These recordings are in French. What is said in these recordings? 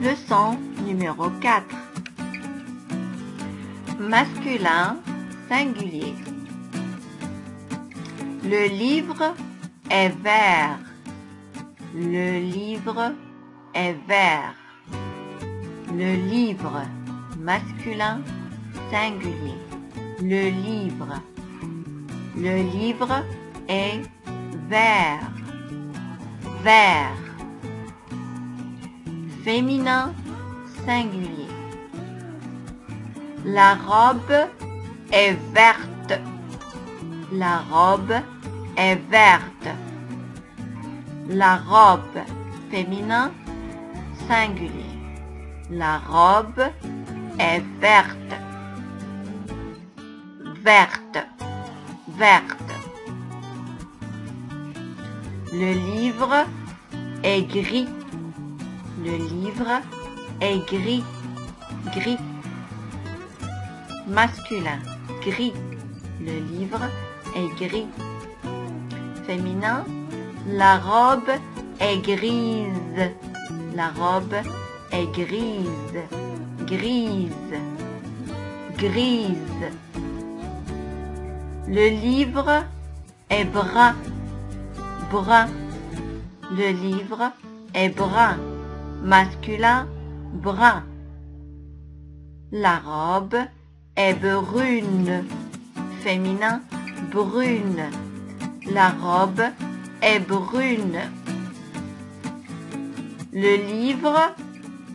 Leçon numéro 4. Masculin singulier. Le livre est vert. Le livre est vert. Le livre masculin singulier. Le livre. Le livre est vert. Vert. Féminin singulier. La robe est verte. La robe est verte. La robe féminin singulier. La robe est verte. Verte. Verte. Le livre est gris. Le livre est gris. Gris. Masculin. Gris. Le livre est gris. Féminin. La robe est grise. La robe est grise. Grise. Grise. Le livre est brun. Brun. Le livre est brun. Masculin, brun. La robe est brune. Féminin, brune. La robe est brune. Le livre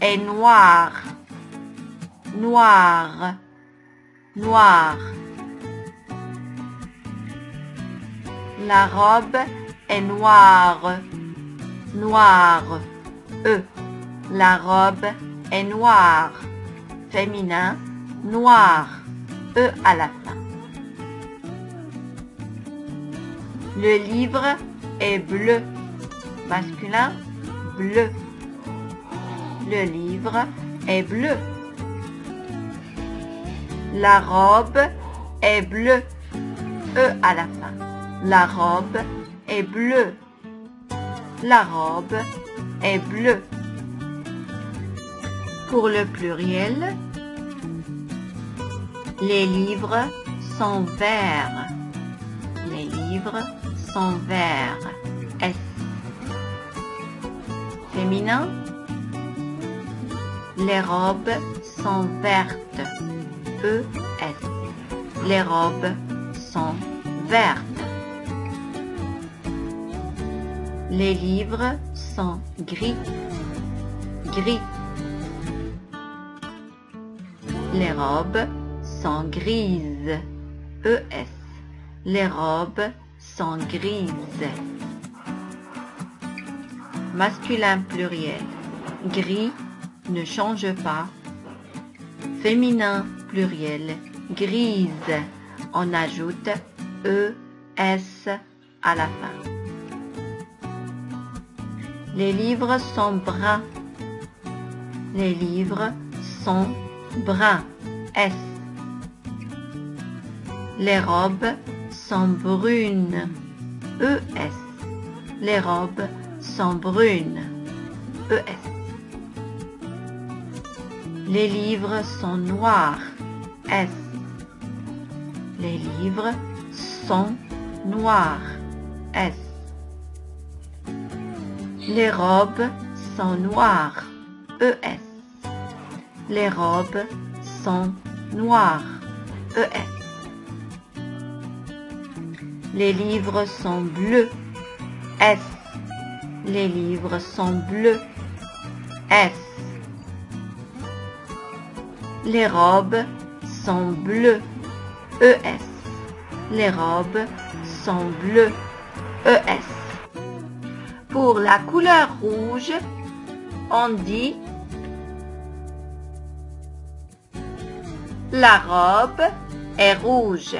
est noir. Noir. Noir. La robe est noire. Noire. La robe est noire. Féminin, noir. À la fin. Le livre est bleu. Masculin, bleu. Le livre est bleu. La robe est bleue. À la fin. La robe est bleue. La robe est bleue. Pour le pluriel, les livres sont verts. Les livres sont verts. S. Féminin, les robes sont vertes. ES. Les robes sont vertes. Les livres sont gris. Gris. Les robes sont grises. ES. Les robes sont grises. Masculin pluriel. Gris ne change pas. Féminin pluriel. Grise. On ajoute ES à la fin. Les livres sont bruns. Les livres sont bruns. S. Les robes sont brunes. ES. Les robes sont brunes. ES. Les livres sont noirs. S. Les livres sont noirs. S. Les robes sont noires. ES. Les robes sont noires. ES. Les livres sont bleus. S. Les livres sont bleus. S. Les robes sont bleues. ES. Les robes sont bleues. ES. Pour la couleur rouge, on dit la robe est rouge.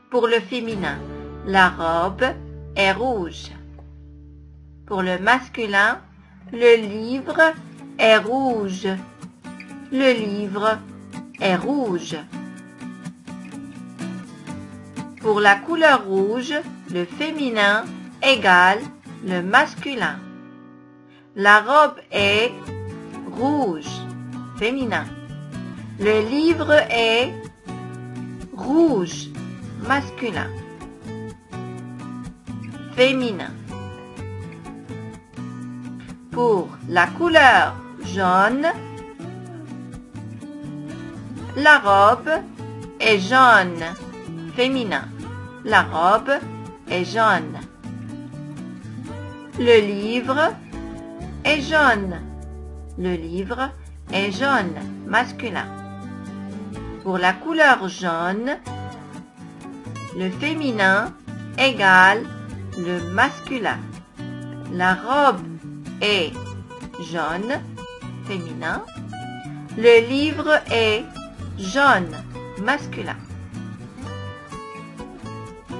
Pour le féminin, la robe est rouge. Pour le masculin, le livre est rouge. Le livre est rouge. Pour la couleur rouge, le féminin égale le masculin. La robe est rouge, féminin. Le livre est rouge, masculin. Féminin. Pour la couleur jaune, la robe est jaune, féminin. La robe est jaune. Le livre est jaune. Le livre est jaune, masculin. Pour la couleur jaune, le féminin égale le masculin. La robe est jaune, féminin. Le livre est jaune, masculin.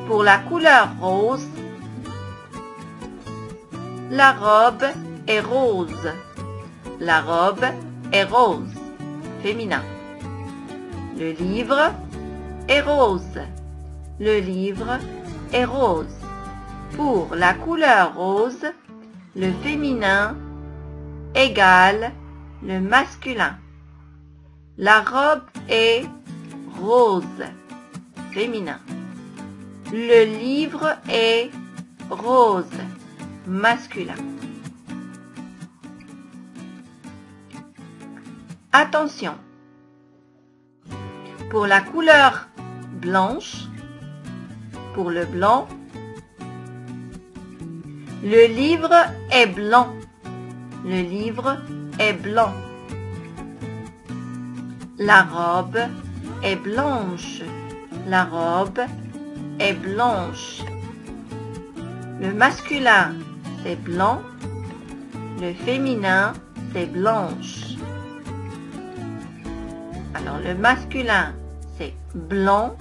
Pour la couleur rose, la robe est rose. La robe est rose, féminin. Le livre est rose. Le livre est rose. Pour la couleur rose, le féminin égale le masculin. La robe est rose, féminin. Le livre est rose, masculin. Attention! Pour la couleur blanche, pour le blanc, le livre est blanc. Le livre est blanc. La robe est blanche. La robe est blanche. Le masculin, c'est blanc. Le féminin, c'est blanche. Alors, le masculin, c'est blanc.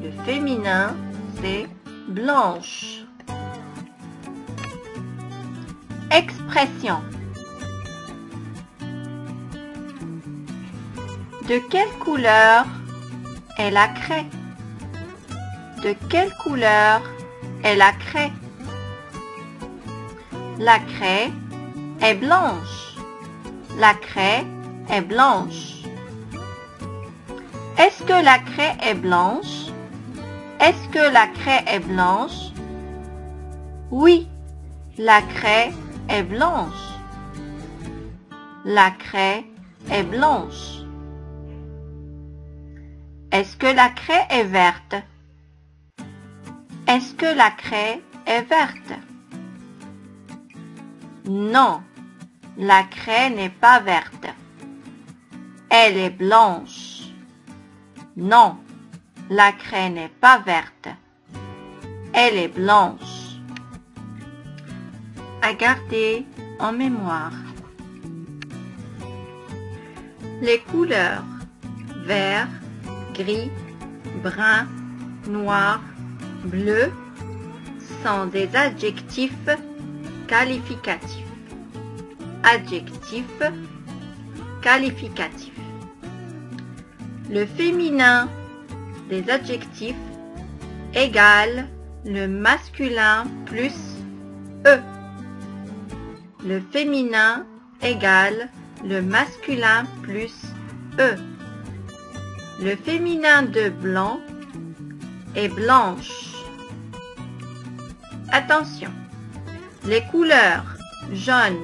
Le féminin, c'est blanche. Expression. De quelle couleur est la craie? De quelle couleur est la craie? La craie est blanche. La craie est blanche. Est-ce que la craie est blanche? Est-ce que la craie est blanche? Oui, la craie est blanche. La craie est blanche. Est-ce que la craie est verte? Est-ce que la craie est verte? Non, la craie n'est pas verte. Elle est blanche. Non, la craie n'est pas verte. Elle est blanche. À garder en mémoire. Les couleurs vert, gris, brun, noir, bleu sont des adjectifs qualificatifs. Adjectifs qualificatifs. Le féminin des adjectifs égale le masculin plus E. Le féminin égale le masculin plus E. Le féminin de blanc est blanche. Attention, les couleurs jaune,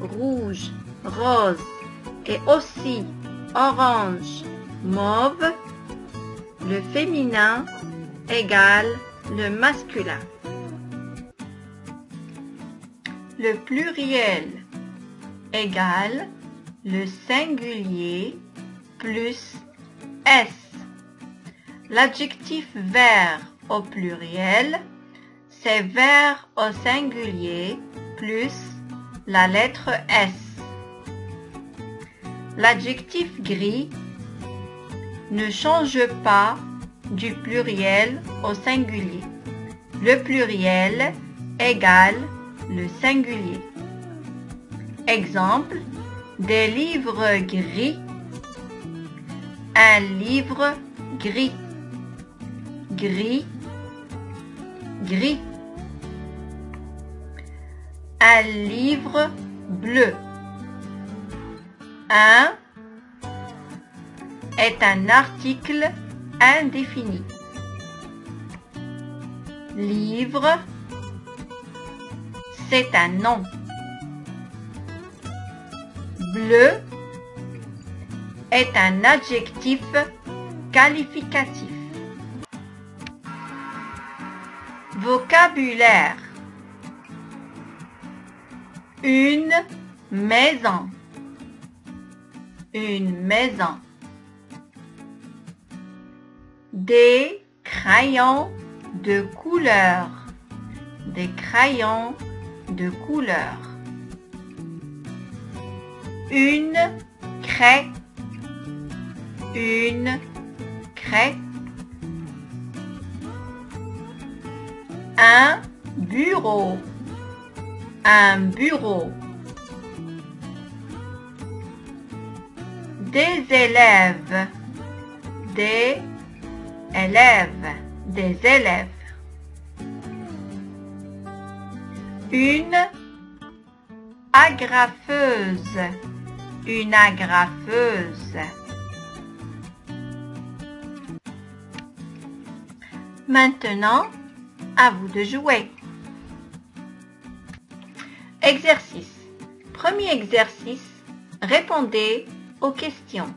rouge, rose et aussi orange, mauve, le féminin égale le masculin. Le pluriel égale le singulier plus S. L'adjectif vert au pluriel, c'est vert au singulier plus la lettre S. L'adjectif gris ne change pas du pluriel au singulier. Le pluriel égale le singulier. Exemple, des livres gris. Un livre gris. Gris, gris. Un livre bleu. Un est un article indéfini. Livre, c'est un nom. Bleu est un adjectif qualificatif. Vocabulaire. Une maison. Une maison. Des crayons de couleur. Des crayons de couleur. Une craie. Une craie. Un bureau. Un bureau. Des élèves. Des élèves. Des élèves. Une agrafeuse. Une agrafeuse. Maintenant, à vous de jouer. Exercice. Premier exercice, répondez aux questions.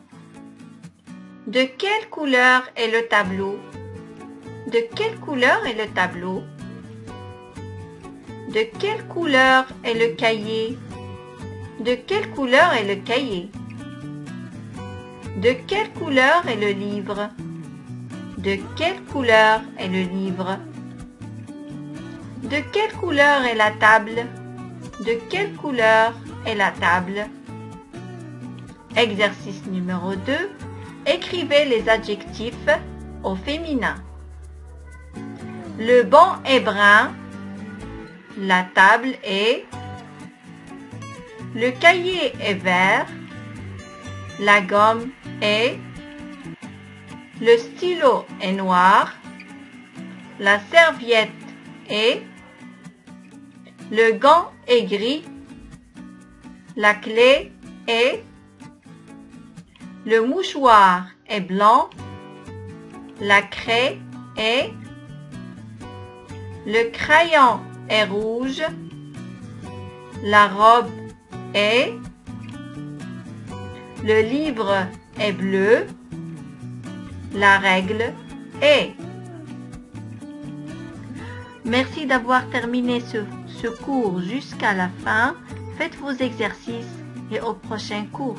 De quelle couleur est le tableau? De quelle couleur est le tableau? De quelle couleur est le cahier? De quelle couleur est le cahier? De quelle couleur est le livre? De quelle couleur est le livre? De quelle couleur est la table? De quelle couleur est la table? Exercice numéro 2. Écrivez les adjectifs au féminin. Le banc est brun. La table est. Le cahier est vert. La gomme est. Le stylo est noir. La serviette est. Le gant est gris. La clé est. Le mouchoir est blanc. La craie est. Le crayon est rouge. La robe est. Le livre est bleu. La règle est. Merci d'avoir terminé ce cours jusqu'à la fin. Faites vos exercices et au prochain cours.